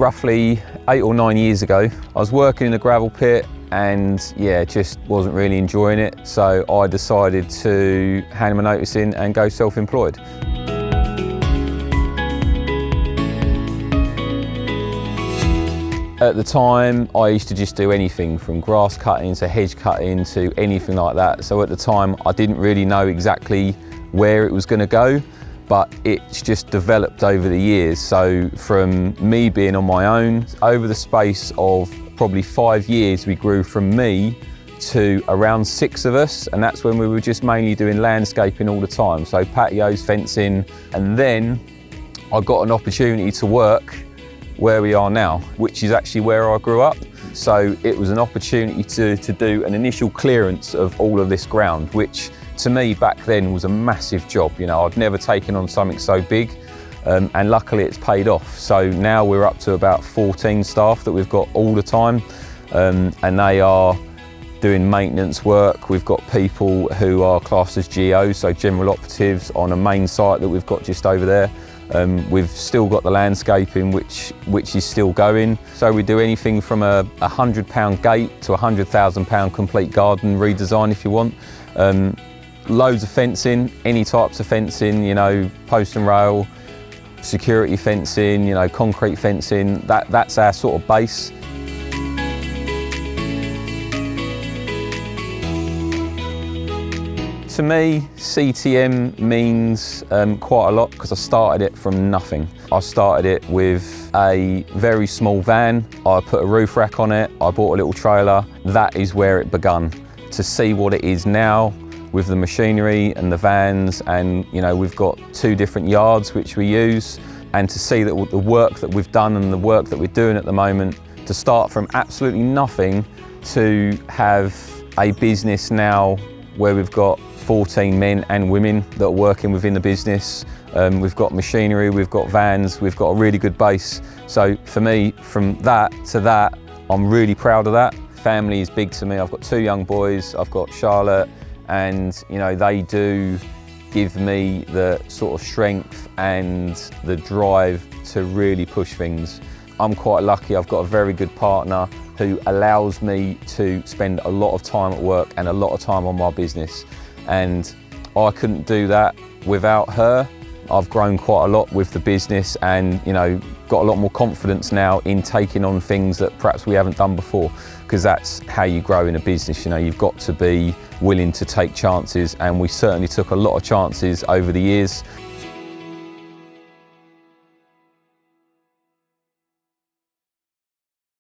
roughly 8 or 9 years ago. I was working in a gravel pit and yeah, just wasn't really enjoying it. So I decided to hand my notice in and go self-employed. At the time, I used to just do anything from grass cutting to hedge cutting to anything like that. So at the time, I didn't really know exactly where it was going to go, but it's just developed over the years. So from me being on my own, over the space of probably 5 years, we grew from me to around 6 of us, and that's when we were just mainly doing landscaping all the time. So patios, fencing, and then I got an opportunity to work where we are now, which is actually where I grew up. So it was an opportunity to do an initial clearance of all of this ground, which to me back then was a massive job. You know, I'd never taken on something so big, and luckily it's paid off. So now we're up to about 14 staff that we've got all the time, and they are doing maintenance work. We've got people who are classed as GOs, so general operatives, on a main site that we've got just over there. We've still got the landscaping, which is still going. So we do anything from a £100 gate to a £100,000 complete garden redesign if you want. Loads of fencing, any types of fencing, you know, post and rail, security fencing, you know, concrete fencing. That's our sort of base. To me, CTM means quite a lot because I started it from nothing. I started it with a very small van. I put a roof rack on it. I bought a little trailer. That is where it begun. To see what it is now with the machinery and the vans, and you know, we've got 2 different yards which we use, and to see that the work that we've done and the work that we're doing at the moment, to start from absolutely nothing to have a business now where we've got 14 men and women that are working within the business. We've got machinery, we've got vans, we've got a really good base. So for me, from that to that, I'm really proud of that. Family is big to me. I've got 2 young boys, I've got Charlotte, and you know, they do give me the sort of strength and the drive to really push things. I'm quite lucky, I've got a very good partner who allows me to spend a lot of time at work and a lot of time on my business. And I couldn't do that without her. I've grown quite a lot with the business and, you know, got a lot more confidence now in taking on things that perhaps we haven't done before, because that's how you grow in a business. You know, you've got to be willing to take chances, and we certainly took a lot of chances over the years.